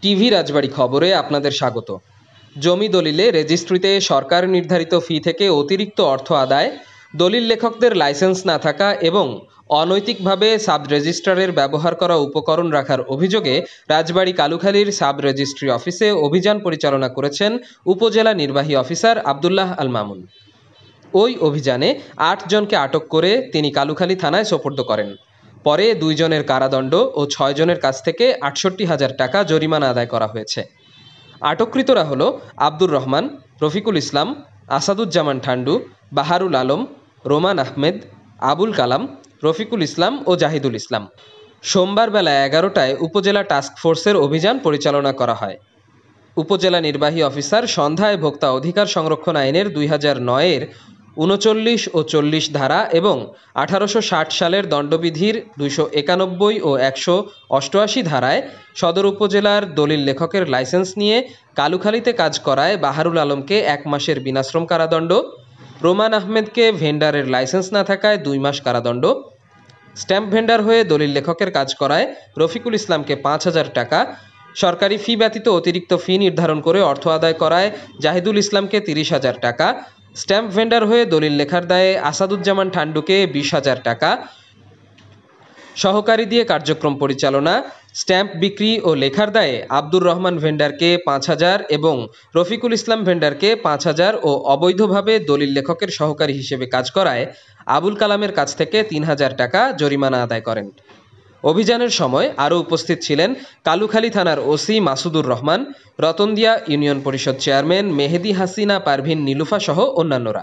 TV রাজবাড়ী খবরে আপনাদের স্বাগত। জমি দলিলে রেজিস্ট্রিতে সরকার নির্ধারিত ফি থেকে অতিরিক্ত অর্থ আদায়, দলিল লেখকদের লাইসেন্স না থাকা এবং অনৈতিকভাবে সাব রেজিস্ট্রারের ব্যবহার করা উপকরণ রাখার অভিযোগে রাজবাড়ী কালুখালীর সাব রেজিস্ট্রি অফিসে অভিযান পরিচালনা করেছেন উপজেলা নির্বাহী অফিসার আব্দুল্লাহ আল মামুন। ওই অভিযানে ৮ জনকে আটক করে তিনি কালুখালী থানায় সোপর্দ করেন। পরে ২ জনের কারাদণ্ড ও ৬ জনের কাছ থেকে ৬৮,০০০ টাকা জরিমানা আদায় করা হয়েছে। আটককৃতরা হল আব্দুর রহমান, রফিকুল ইসলাম, আসাদুজ্জামান ঠান্ডু, বাহারুল আলম, রোমান আহমেদ, আবুল কালাম, রফিকুল ইসলাম ও জাহিদুল ইসলাম। সোমবার বেলা ১১টায় উপজেলা টাস্ক ফোর্সের অভিযান পরিচালনা করা হয়। উপজেলা নির্বাহী অফিসার সন্ধ্যায় ভোক্তা অধিকার সংরক্ষণ আইনের ২০০৯-এর ৩৯ ও ৪০ ধারা এবং ১৮৬০ সালের দণ্ডবিধির ২৯১ ও ১৮৮ ধারায় সদর উপজেলার দলিল লেখকের লাইসেন্স নিয়ে কালুখালীতে কাজ করায় বাহারুল আলমকে ১ মাসের বিনাশ্রম কারাদণ্ড, রোমান আহমেদকে ভেন্ডারের লাইসেন্স না থাকায় ২ মাস কারাদণ্ড, স্ট্যাম্প ভেন্ডার হয়ে দলিল লেখকের কাজ করায় রফিকুল ইসলামকে ৫,০০০ টাকা, সরকারি ফি ব্যতীত অতিরিক্ত ফি নির্ধারণ করে অর্থ আদায় করায় জাহিদুল ইসলামকে ৩০,০০০ টাকা, স্ট্যাম্প ভেন্ডার হয়ে দলিল লেখার দায়ে আসাদুজ্জামান ঠান্ডুকে ২০,০০০ টাকা, সহকারী দিয়ে কার্যক্রম পরিচালনা, স্ট্যাম্প বিক্রি ও লেখার দায়ে আব্দুর রহমান ভেন্ডারকে ৫,০০০ এবং রফিকুল ইসলাম ভেন্ডারকে ৫,০০০ ও অবৈধভাবে দলিল লেখকের সহকারী হিসেবে কাজ করায় আবুল কালামের কাছ থেকে ৩,০০০ টাকা জরিমানা আদায় করেন। অভিযানের সময় আরও উপস্থিত ছিলেন কালুখালী থানার ওসি মাসুদুর রহমান, রতনদিয়া ইউনিয়ন পরিষদ চেয়ারম্যান মেহেদী হাসিনা পারভিন নীলুফা সহ অন্যান্যরা।